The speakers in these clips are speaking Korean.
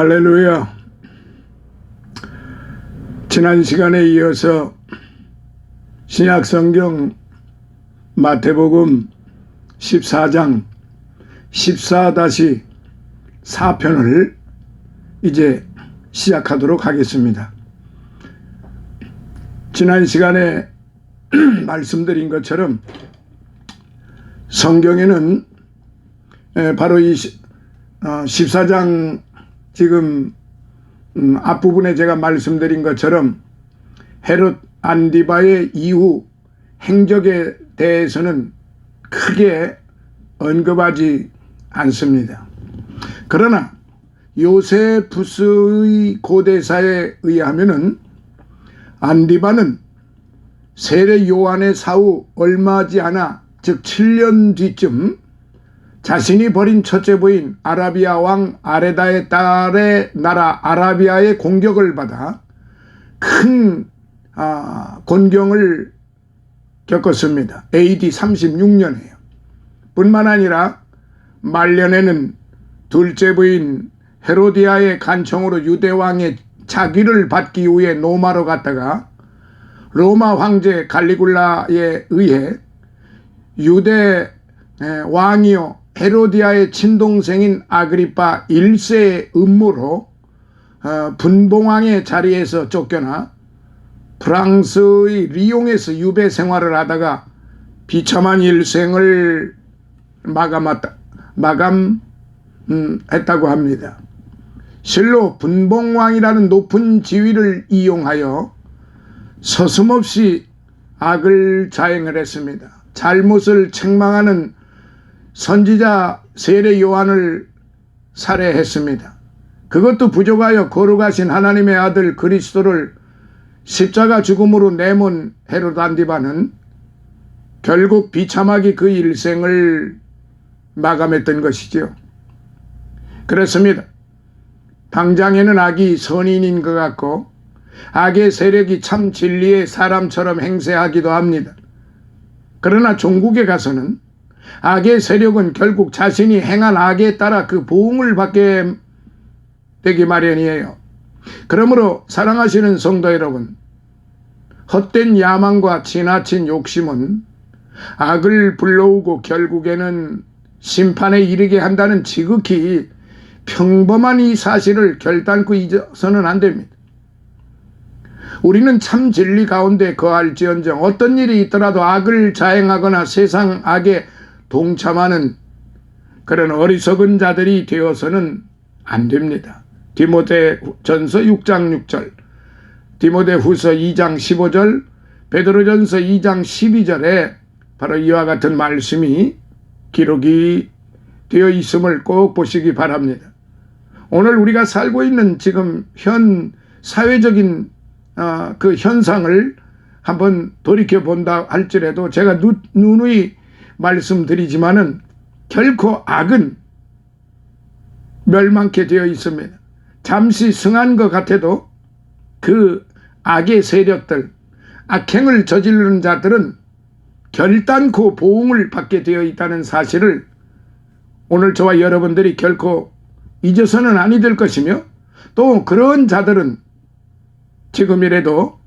할렐루야. 지난 시간에 이어서 신약성경 마태복음 14장 14-4편을 이제 시작하도록 하겠습니다. 지난 시간에 말씀드린 것처럼 성경에는 바로 이 14장 지금 앞부분에 제가 말씀드린 것처럼 헤롯 안디바의 이후 행적에 대해서는 크게 언급하지 않습니다. 그러나 요세푸스의 고대사에 의하면은 안디바는 세례 요한의 사후 얼마지 않아 즉 7년 뒤쯤 자신이 버린 첫째 부인 아라비아 왕 아레다의 딸의 나라 아라비아의 공격을 받아 큰 곤경을 겪었습니다. AD 36년에요. 뿐만 아니라 말년에는 둘째 부인 헤로디아의 간청으로 유대왕의 자기를 받기 위해 로마로 갔다가 로마 황제 갈리굴라에 의해 유대 왕이요 헤로디아의 친동생인 아그리파 1세의 음모로 분봉왕의 자리에서 쫓겨나 프랑스의 리옹에서 유배 생활을 하다가 비참한 일생을 마감했다고 합니다. 실로 분봉왕이라는 높은 지위를 이용하여 서슴없이 악을 자행을 했습니다. 잘못을 책망하는 선지자 세례 요한을 살해했습니다. 그것도 부족하여 거룩하신 하나님의 아들 그리스도를 십자가 죽음으로 내몬 헤롯 안디바는 결국 비참하게 그 일생을 마감했던 것이죠. 그렇습니다. 당장에는 악이 선인인 것 같고 악의 세력이 참 진리의 사람처럼 행세하기도 합니다. 그러나 종국에 가서는 악의 세력은 결국 자신이 행한 악에 따라 그 보응을 받게 되기 마련이에요. 그러므로 사랑하시는 성도 여러분, 헛된 야망과 지나친 욕심은 악을 불러오고 결국에는 심판에 이르게 한다는 지극히 평범한 이 사실을 결단코 잊어서는 안 됩니다. 우리는 참 진리 가운데 거할지언정 어떤 일이 있더라도 악을 자행하거나 세상 악에 동참하는 그런 어리석은 자들이 되어서는 안 됩니다. 디모데전서 6장 6절, 디모데후서 2장 15절, 베드로전서 2장 12절에 바로 이와 같은 말씀이 기록이 되어 있음을 꼭 보시기 바랍니다. 오늘 우리가 살고 있는 지금 현 사회적인 그 현상을 한번 돌이켜본다 할지라도 제가 누누이 말씀드리지만은 결코 악은 멸망케 되어 있습니다. 잠시 승한 것 같아도 그 악의 세력들, 악행을 저지르는 자들은 결단코 보응을 받게 되어 있다는 사실을 오늘 저와 여러분들이 결코 잊어서는 아니 될 것이며 또 그런 자들은 지금이라도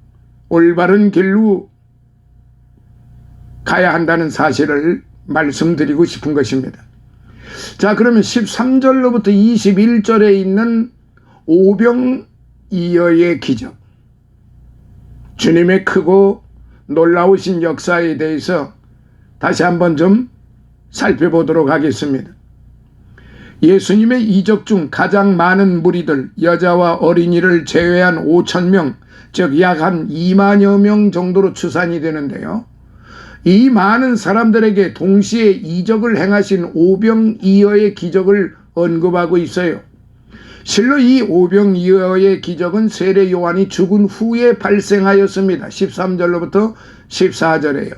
올바른 길로 가야 한다는 사실을 말씀드리고 싶은 것입니다. 자, 그러면 13절로부터 21절에 있는 오병이어의 기적, 주님의 크고 놀라우신 역사에 대해서 다시 한번 좀 살펴보도록 하겠습니다. 예수님의 이적 중 가장 많은 무리들, 여자와 어린이를 제외한 5,000명, 즉 약 한 2만여 명 정도로 추산이 되는데요. 이 많은 사람들에게 동시에 이적을 행하신 오병이어의 기적을 언급하고 있어요. 실로 이 오병이어의 기적은 세례 요한이 죽은 후에 발생하였습니다. 13절로부터 14절에요.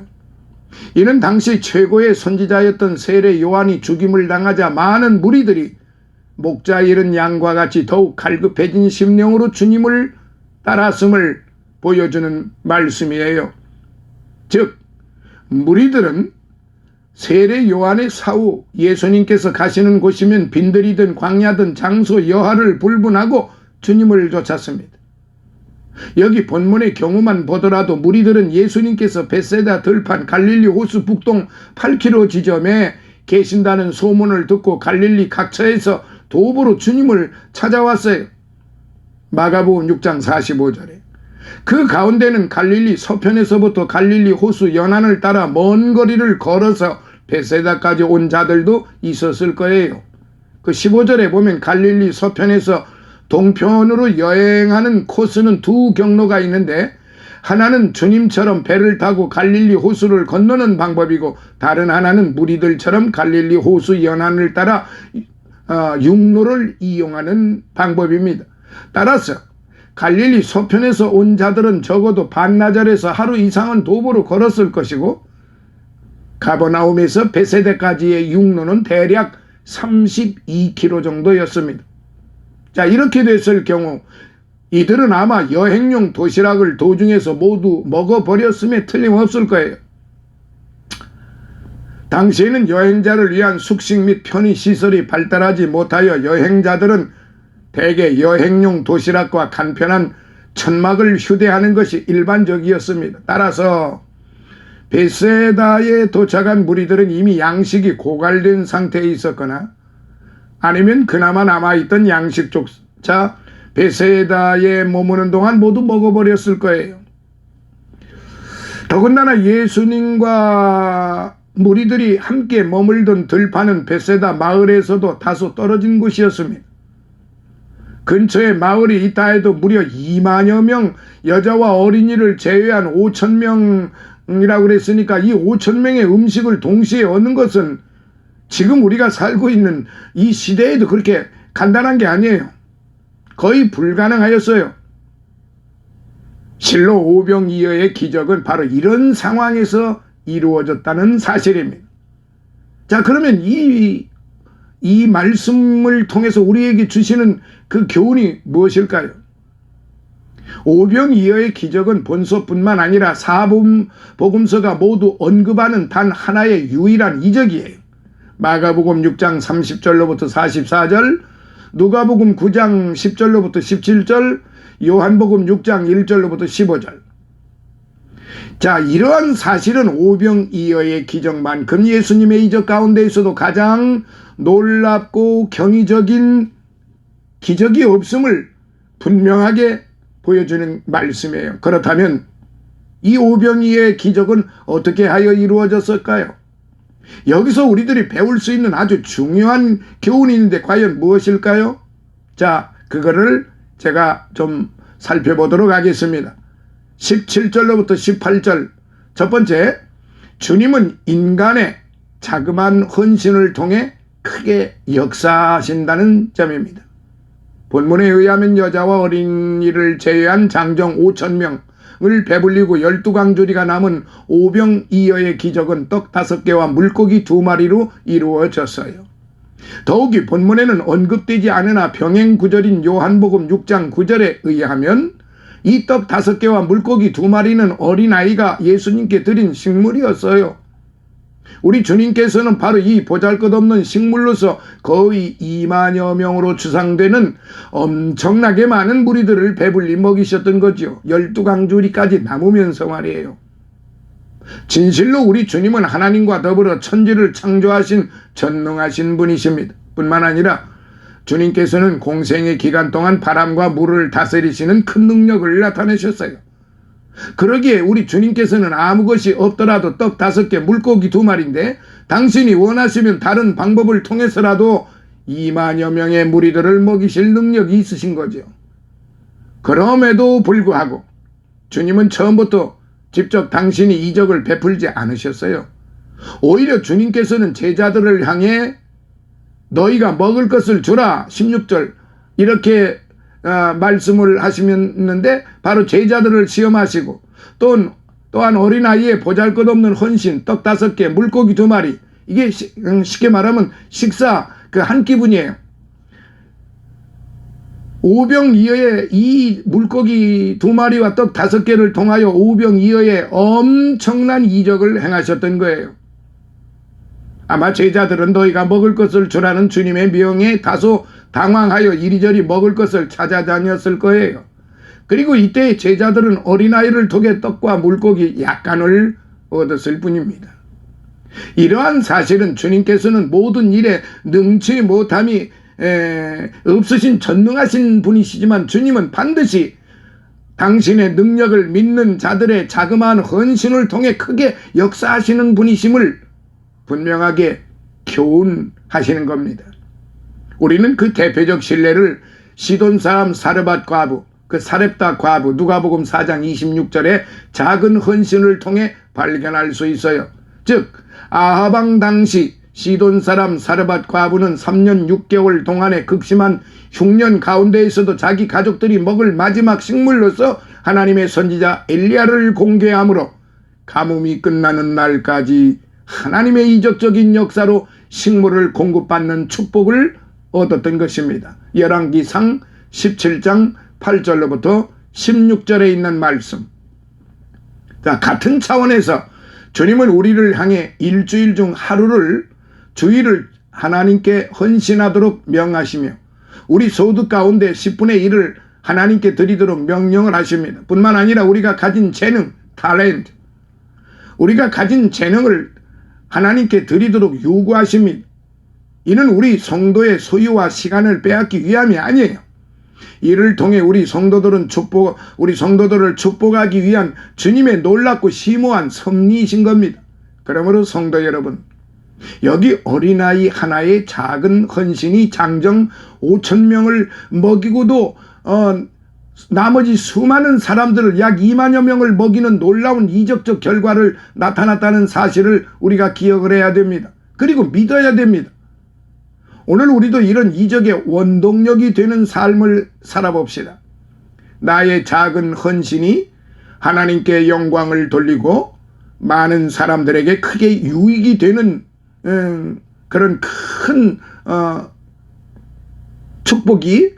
이는 당시 최고의 선지자였던 세례 요한이 죽임을 당하자 많은 무리들이 목자 잃은 양과 같이 더욱 갈급해진 심령으로 주님을 따랐음을 보여주는 말씀이에요. 즉 무리들은 세례 요한의 사후 예수님께서 가시는 곳이면 빈들이든 광야든 장소 여하를 불문하고 주님을 쫓았습니다. 여기 본문의 경우만 보더라도 무리들은 예수님께서 벳세다 들판 갈릴리 호수 북동 8km 지점에 계신다는 소문을 듣고 갈릴리 각처에서 도보로 주님을 찾아왔어요. 마가복음 6장 45절에. 그 가운데는 갈릴리 서편에서부터 갈릴리 호수 연안을 따라 먼 거리를 걸어서 벳세다까지 온 자들도 있었을 거예요. 그 15절에 보면 갈릴리 서편에서 동편으로 여행하는 코스는 두 경로가 있는데 하나는 주님처럼 배를 타고 갈릴리 호수를 건너는 방법이고 다른 하나는 무리들처럼 갈릴리 호수 연안을 따라 육로를 이용하는 방법입니다. 따라서 갈릴리 서편에서 온 자들은 적어도 반나절에서 하루 이상은 도보로 걸었을 것이고 가버나움에서 벳세다까지의 육로는 대략 32km 정도였습니다. 자, 이렇게 됐을 경우 이들은 아마 여행용 도시락을 도중에서 모두 먹어버렸음에 틀림없을 거예요. 당시에는 여행자를 위한 숙식 및 편의시설이 발달하지 못하여 여행자들은 대개 여행용 도시락과 간편한 천막을 휴대하는 것이 일반적이었습니다. 따라서 벳세다에 도착한 무리들은 이미 양식이 고갈된 상태에 있었거나 아니면 그나마 남아있던 양식조차 벳세다에 머무는 동안 모두 먹어버렸을 거예요. 더군다나 예수님과 무리들이 함께 머물던 들판은 벳세다 마을에서도 다소 떨어진 곳이었습니다. 근처에 마을이 있다 해도 무려 2만여 명 여자와 어린이를 제외한 5,000명이라고 그랬으니까 이 5,000명의 음식을 동시에 얻는 것은 지금 우리가 살고 있는 이 시대에도 그렇게 간단한 게 아니에요. 거의 불가능하였어요. 실로 오병이어의 기적은 바로 이런 상황에서 이루어졌다는 사실입니다. 자, 그러면 이 말씀을 통해서 우리에게 주시는 그 교훈이 무엇일까요? 오병이어의 기적은 본서뿐만 아니라 사복음서가 모두 언급하는 단 하나의 유일한 이적이에요. 마가복음 6장 30절로부터 44절, 누가복음 9장 10절로부터 17절, 요한복음 6장 1절로부터 15절. 자, 이러한 사실은 오병이어의 기적만큼 예수님의 이적 가운데에서도 가장 놀랍고 경이적인 기적이 없음을 분명하게 보여주는 말씀이에요. 그렇다면 이 오병이어의 기적은 어떻게 하여 이루어졌을까요? 여기서 우리들이 배울 수 있는 아주 중요한 교훈이 있는데 과연 무엇일까요? 자, 그거를 제가 좀 살펴보도록 하겠습니다. 17절로부터 18절. 첫 번째, 주님은 인간의 자그마한 헌신을 통해 크게 역사하신다는 점입니다. 본문에 의하면 여자와 어린이를 제외한 장정 5,000명을 배불리고 12광주리가 남은 오병이어의 기적은 떡 5개와 물고기 2마리로 이루어졌어요. 더욱이 본문에는 언급되지 않으나 병행 구절인 요한복음 6장 9절에 의하면 이 떡 5개와 물고기 2마리는 어린아이가 예수님께 드린 식물이었어요. 우리 주님께서는 바로 이 보잘것없는 식물로서 거의 2만여 명으로 추상되는 엄청나게 많은 무리들을 배불리 먹이셨던 거죠. 12광주리까지 남으면서 말이에요. 진실로 우리 주님은 하나님과 더불어 천지를 창조하신 전능하신 분이십니다. 뿐만 아니라 주님께서는 공생의 기간 동안 바람과 물을 다스리시는 큰 능력을 나타내셨어요. 그러기에 우리 주님께서는 아무 것이 없더라도 떡 5개 물고기 2마리인데 당신이 원하시면 다른 방법을 통해서라도 2만여 명의 무리들을 먹이실 능력이 있으신 거죠. 그럼에도 불구하고 주님은 처음부터 직접 당신이 이적을 베풀지 않으셨어요. 오히려 주님께서는 제자들을 향해 너희가 먹을 것을 주라 16절 이렇게 말씀을 하시는데 바로 제자들을 시험하시고 또한 어린아이의 보잘것없는 헌신 떡 5개 물고기 2마리 이게 쉽게 말하면 식사 그 한 끼분이에요. 오병이어의 이 물고기 2마리와 떡 5개를 통하여 오병이어의 엄청난 이적을 행하셨던 거예요. 아마 제자들은 너희가 먹을 것을 주라는 주님의 명에 다소 당황하여 이리저리 먹을 것을 찾아다녔을 거예요. 그리고 이때 제자들은 어린아이를 통해 떡과 물고기 약간을 얻었을 뿐입니다. 이러한 사실은 주님께서는 모든 일에 능치 못함이 없으신 전능하신 분이시지만 주님은 반드시 당신의 능력을 믿는 자들의 자그마한 헌신을 통해 크게 역사하시는 분이심을 분명하게 교훈하시는 겁니다. 우리는 그 대표적 신뢰를 시돈 사람 사르밧 과부, 그 사렙다 과부, 누가복음 4장 26절에 작은 헌신을 통해 발견할 수 있어요. 즉 아하방 당시 시돈 사람 사르밧 과부는 3년 6개월 동안의 극심한 흉년 가운데에서도 자기 가족들이 먹을 마지막 식물로서 하나님의 선지자 엘리야를 공개하므로 가뭄이 끝나는 날까지 하나님의 이적적인 역사로 식물을 공급받는 축복을 얻었던 것입니다. 열왕기상 17장 8절로부터 16절에 있는 말씀. 자, 같은 차원에서 주님은 우리를 향해 일주일 중 하루를 주일을 하나님께 헌신하도록 명하시며 우리 소득 가운데 10분의 1을 하나님께 드리도록 명령을 하십니다. 뿐만 아니라 우리가 가진 재능, 탤런트, 우리가 가진 재능을 하나님께 드리도록 요구하십니다. 이는 우리 성도의 소유와 시간을 빼앗기 위함이 아니에요. 이를 통해 우리 성도들을 축복하기 위한 주님의 놀랍고 심오한 섭리이신 겁니다. 그러므로 성도 여러분, 여기 어린아이 하나의 작은 헌신이 장정 5,000명을 먹이고도 나머지 수많은 사람들을 약 2만여 명을 먹이는 놀라운 이적적 결과를 나타났다는 사실을 우리가 기억을 해야 됩니다. 그리고 믿어야 됩니다. 오늘 우리도 이런 이적의 원동력이 되는 삶을 살아봅시다. 나의 작은 헌신이 하나님께 영광을 돌리고 많은 사람들에게 크게 유익이 되는 그런 큰 축복이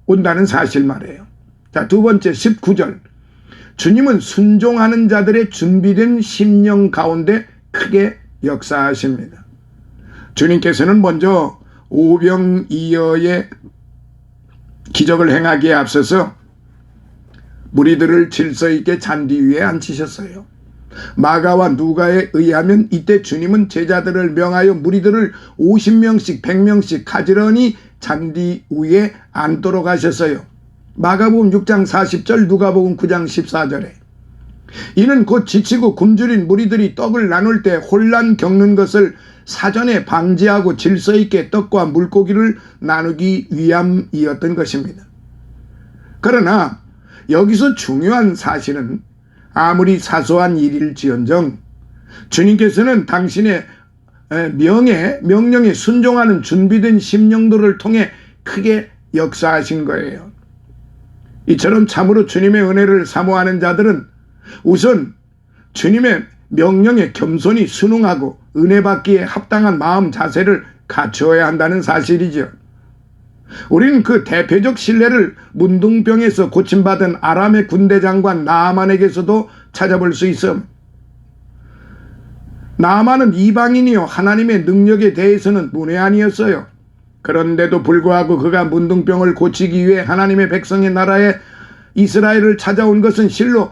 온다는 사실 말이에요. 자, 두 번째 19절. 주님은 순종하는 자들의 준비된 심령 가운데 크게 역사하십니다. 주님께서는 먼저 오병이어의 기적을 행하기에 앞서서 무리들을 질서 있게 잔디 위에 앉히셨어요. 마가와 누가에 의하면 이때 주님은 제자들을 명하여 무리들을 50명씩 100명씩 가지런히 잔디 위에 앉도록 하셨어요. 마가복음 6장 40절, 누가복음 9장 14절에. 이는 곧 지치고 굶주린 무리들이 떡을 나눌 때 혼란 겪는 것을 사전에 방지하고 질서 있게 떡과 물고기를 나누기 위함이었던 것입니다. 그러나 여기서 중요한 사실은 아무리 사소한 일일지언정 주님께서는 당신의 명령에 순종하는 준비된 심령들을 통해 크게 역사하신 거예요. 이처럼 참으로 주님의 은혜를 사모하는 자들은 우선 주님의 명령에 겸손히 순응하고 은혜 받기에 합당한 마음 자세를 갖추어야 한다는 사실이죠. 우리는 그 대표적 신뢰를 문둥병에서 고침받은 아람의 군대 장관 나아만에게서도 찾아볼 수 있음. 나아만은 이방인이요 하나님의 능력에 대해서는 문외한이었어요. 그런데도 불구하고 그가 문둥병을 고치기 위해 하나님의 백성의 나라에 이스라엘을 찾아온 것은 실로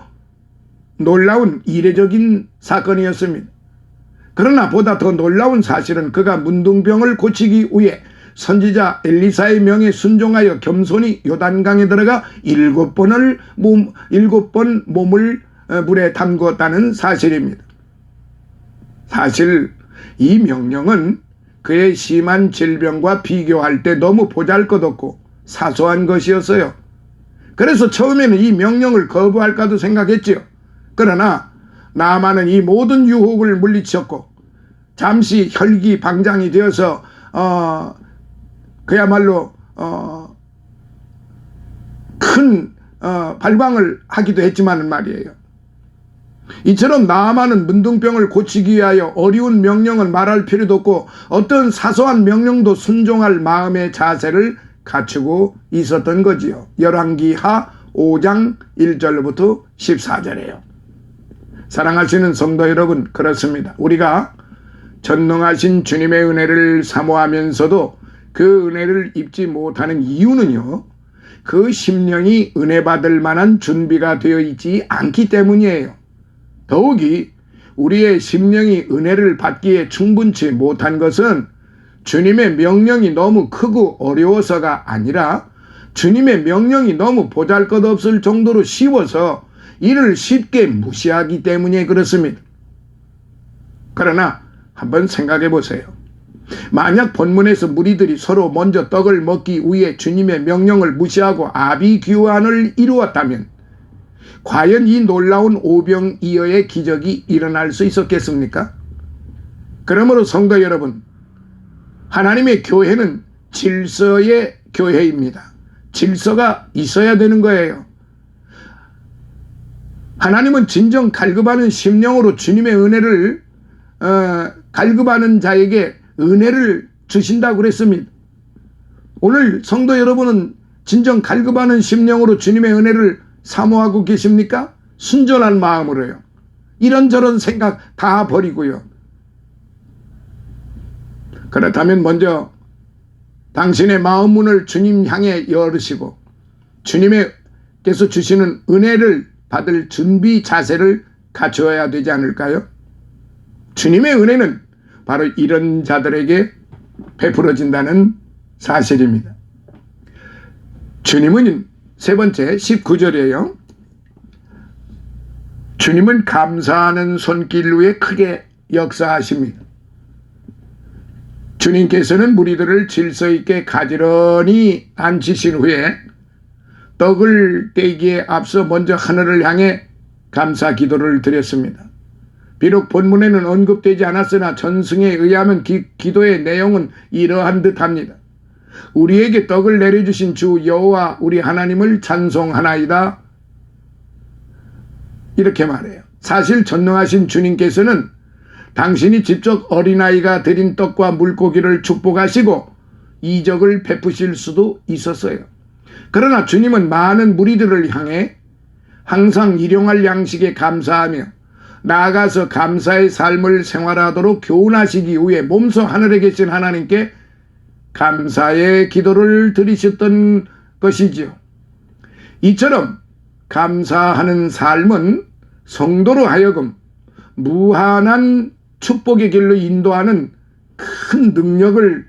놀라운 이례적인 사건이었습니다. 그러나 보다 더 놀라운 사실은 그가 문둥병을 고치기 위해 선지자 엘리사의 명에 순종하여 겸손히 요단강에 들어가 7번 몸을 물에 담궜다는 사실입니다. 사실 이 명령은 그의 심한 질병과 비교할 때 너무 보잘것없고 사소한 것이었어요. 그래서 처음에는 이 명령을 거부할까도 생각했지요. 그러나 나아만은 이 모든 유혹을 물리쳤고 잠시 혈기방장이 되어서 그야말로 큰 발광을 하기도 했지만 말이에요. 이처럼 나아만은 문둥병을 고치기 위하여 어려운 명령은 말할 필요도 없고 어떤 사소한 명령도 순종할 마음의 자세를 갖추고 있었던 거지요. 열왕기하 5장 1절부터 14절이에요. 사랑하시는 성도 여러분, 그렇습니다. 우리가 전능하신 주님의 은혜를 사모하면서도 그 은혜를 입지 못하는 이유는요, 그 심령이 은혜 받을 만한 준비가 되어 있지 않기 때문이에요. 더욱이 우리의 심령이 은혜를 받기에 충분치 못한 것은 주님의 명령이 너무 크고 어려워서가 아니라 주님의 명령이 너무 보잘것없을 정도로 쉬워서 이를 쉽게 무시하기 때문에 그렇습니다. 그러나 한번 생각해 보세요. 만약 본문에서 무리들이 서로 먼저 떡을 먹기 위해 주님의 명령을 무시하고 아비규환을 이루었다면 과연 이 놀라운 오병이어의 기적이 일어날 수 있었겠습니까? 그러므로 성도 여러분, 하나님의 교회는 질서의 교회입니다. 질서가 있어야 되는 거예요. 하나님은 진정 갈급하는 심령으로 주님의 은혜를 갈급하는 자에게 은혜를 주신다고 그랬습니다. 오늘 성도 여러분은 진정 갈급하는 심령으로 주님의 은혜를 사모하고 계십니까? 순전한 마음으로요. 이런저런 생각 다 버리고요. 그렇다면 먼저 당신의 마음 문을 주님 향해 열으시고 주님께서 주시는 은혜를 받을 준비 자세를 갖추어야 되지 않을까요? 주님의 은혜는 바로 이런 자들에게 베풀어진다는 사실입니다. 주님은 세 번째 19절이에요. 주님은 감사하는 손길 위에 크게 역사하십니다. 주님께서는 무리들을 질서 있게 가지런히 앉히신 후에 떡을 떼기에 앞서 먼저 하늘을 향해 감사 기도를 드렸습니다. 비록 본문에는 언급되지 않았으나 전승에 의하면 기도의 내용은 이러한 듯합니다. 우리에게 떡을 내려주신 주 여호와 우리 하나님을 찬송하나이다. 이렇게 말해요. 사실 전능하신 주님께서는 당신이 직접 어린아이가 드린 떡과 물고기를 축복하시고 이적을 베푸실 수도 있었어요. 그러나 주님은 많은 무리들을 향해 항상 일용할 양식에 감사하며 나아가서 감사의 삶을 생활하도록 교훈하시기 위해 몸소 하늘에 계신 하나님께 감사의 기도를 드리셨던 것이지요. 이처럼 감사하는 삶은 성도로 하여금 무한한 축복의 길로 인도하는 큰 능력을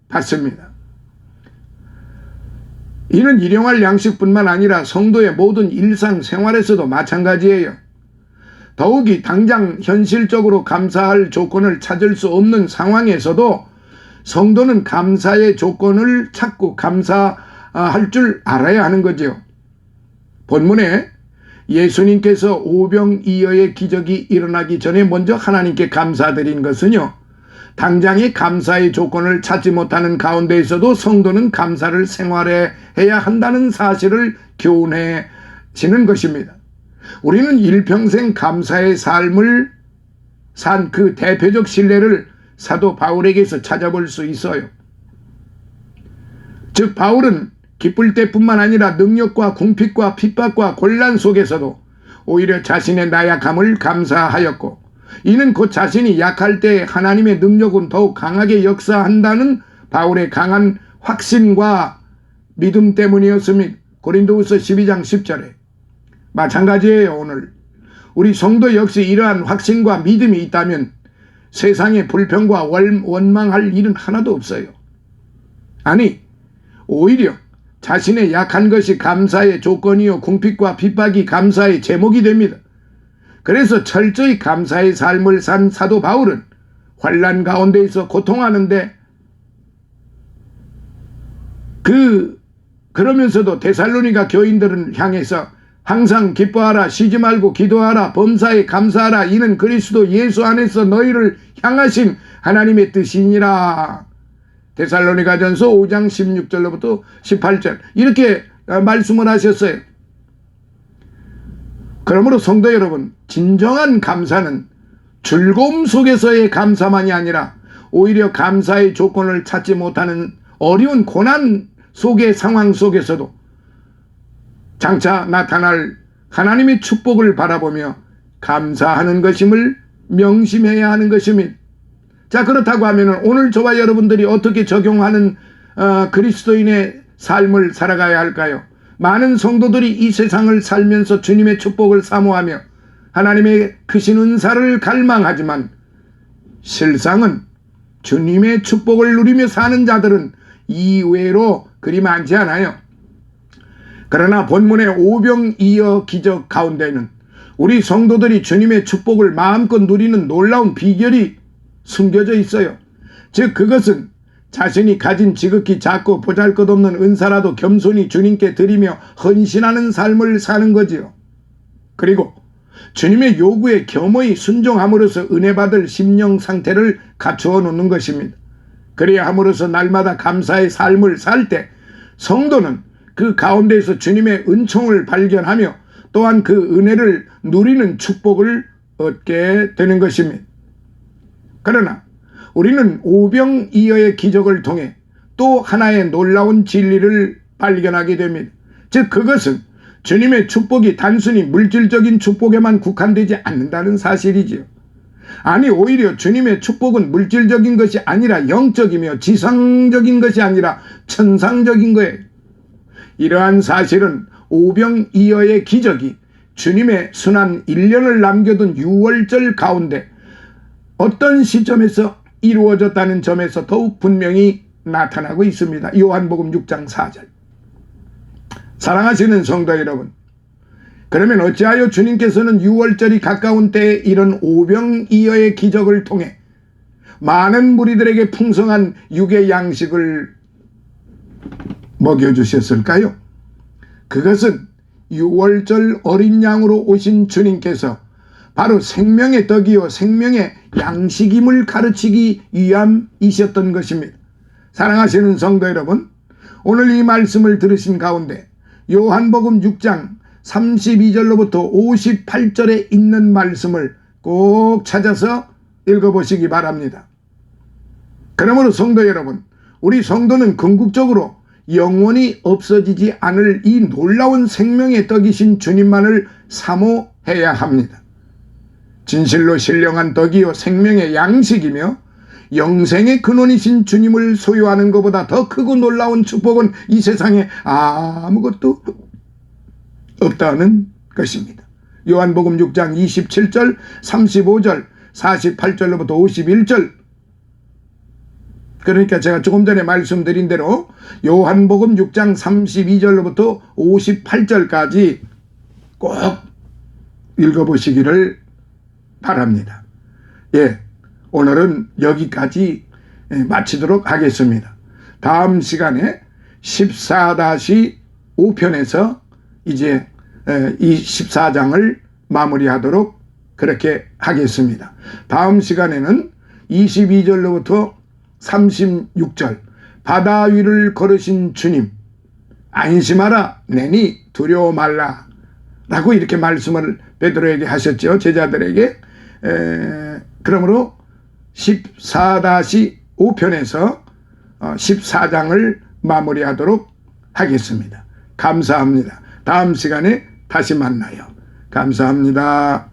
받습니다. 이는 일용할 양식뿐만 아니라 성도의 모든 일상생활에서도 마찬가지예요. 더욱이 당장 현실적으로 감사할 조건을 찾을 수 없는 상황에서도 성도는 감사의 조건을 찾고 감사할 줄 알아야 하는 거죠. 본문에 예수님께서 오병이어의 기적이 일어나기 전에 먼저 하나님께 감사드린 것은요, 당장의 감사의 조건을 찾지 못하는 가운데에서도 성도는 감사를 생활해야 한다는 사실을 교훈해 지는 것입니다. 우리는 일평생 감사의 삶을 산 그 대표적 신뢰를 사도 바울에게서 찾아볼 수 있어요. 즉 바울은 기쁠 때뿐만 아니라 능력과 궁핍과 핍박과 곤란 속에서도 오히려 자신의 나약함을 감사하였고, 이는 곧 자신이 약할 때 하나님의 능력은 더욱 강하게 역사한다는 바울의 강한 확신과 믿음 때문이었습니다. 고린도후서 12장 10절에. 마찬가지예요. 오늘 우리 성도 역시 이러한 확신과 믿음이 있다면 세상에 불평과 원망할 일은 하나도 없어요. 아니, 오히려 자신의 약한 것이 감사의 조건이요 궁핍과 핍박이 감사의 제목이 됩니다. 그래서 철저히 감사의 삶을 산 사도 바울은 환난 가운데에서 고통하는데 그러면서도 데살로니가 교인들을 향해서 항상 기뻐하라, 쉬지 말고 기도하라, 범사에 감사하라, 이는 그리스도 예수 안에서 너희를 향하신 하나님의 뜻이니라. 데살로니가전서 5장 16절로부터 18절 이렇게 말씀을 하셨어요. 그러므로 성도 여러분, 진정한 감사는 즐거움 속에서의 감사만이 아니라 오히려 감사의 조건을 찾지 못하는 어려운 고난 속의 상황 속에서도 장차 나타날 하나님의 축복을 바라보며 감사하는 것임을 명심해야 하는 것입니다. 자, 그렇다고 하면 오늘 저와 여러분들이 어떻게 적용하는 그리스도인의 삶을 살아가야 할까요? 많은 성도들이 이 세상을 살면서 주님의 축복을 사모하며 하나님의 크신 은사를 갈망하지만 실상은 주님의 축복을 누리며 사는 자들은 이외로 그리 많지 않아요. 그러나 본문의 오병이어 기적 가운데는 우리 성도들이 주님의 축복을 마음껏 누리는 놀라운 비결이 숨겨져 있어요. 즉 그것은 자신이 가진 지극히 작고 보잘것없는 은사라도 겸손히 주님께 드리며 헌신하는 삶을 사는 거지요. 그리고 주님의 요구에 겸허히 순종함으로써 은혜 받을 심령 상태를 갖추어 놓는 것입니다. 그래야 함으로써 날마다 감사의 삶을 살 때 성도는 그 가운데에서 주님의 은총을 발견하며 또한 그 은혜를 누리는 축복을 얻게 되는 것입니다. 그러나 우리는 오병이어의 기적을 통해 또 하나의 놀라운 진리를 발견하게 됩니다. 즉 그것은 주님의 축복이 단순히 물질적인 축복에만 국한되지 않는다는 사실이지요. 아니 오히려 주님의 축복은 물질적인 것이 아니라 영적이며 지상적인 것이 아니라 천상적인 거예요. 이러한 사실은 오병이어의 기적이 주님의 순환 1년을 남겨둔 6월절 가운데 어떤 시점에서 이루어졌다는 점에서 더욱 분명히 나타나고 있습니다. 요한복음 6장 4절. 사랑하시는 성도 여러분, 그러면 어찌하여 주님께서는 6월절이 가까운 때에 이런 오병이어의 기적을 통해 많은 무리들에게 풍성한 육의 양식을 먹여주셨을까요? 그것은 6월절 어린 양으로 오신 주님께서 바로 생명의 떡이요 생명의 양식임을 가르치기 위함이셨던 것입니다. 사랑하시는 성도 여러분, 오늘 이 말씀을 들으신 가운데 요한복음 6장 32절로부터 58절에 있는 말씀을 꼭 찾아서 읽어보시기 바랍니다. 그러므로 성도 여러분, 우리 성도는 궁극적으로 영원히 없어지지 않을 이 놀라운 생명의 떡이신 주님만을 사모해야 합니다. 진실로 신령한 떡이요 생명의 양식이며 영생의 근원이신 주님을 소유하는 것보다 더 크고 놀라운 축복은 이 세상에 아무것도 없다는 것입니다. 요한복음 6장 27절, 35절, 48절로부터 51절. 그러니까 제가 조금 전에 말씀드린 대로 요한복음 6장 32절로부터 58절까지 꼭 읽어보시기를 바랍니다. 예, 오늘은 여기까지 마치도록 하겠습니다. 다음 시간에 14-5편에서 이제 이 14장을 마무리하도록 그렇게 하겠습니다. 다음 시간에는 22절로부터 36절 바다 위를 걸으신 주님 안심하라 내니 두려워 말라 라고 이렇게 말씀을 베드로에게 하셨죠. 제자들에게. 그러므로 14-5편에서 14장을 마무리하도록 하겠습니다. 감사합니다. 다음 시간에 다시 만나요. 감사합니다.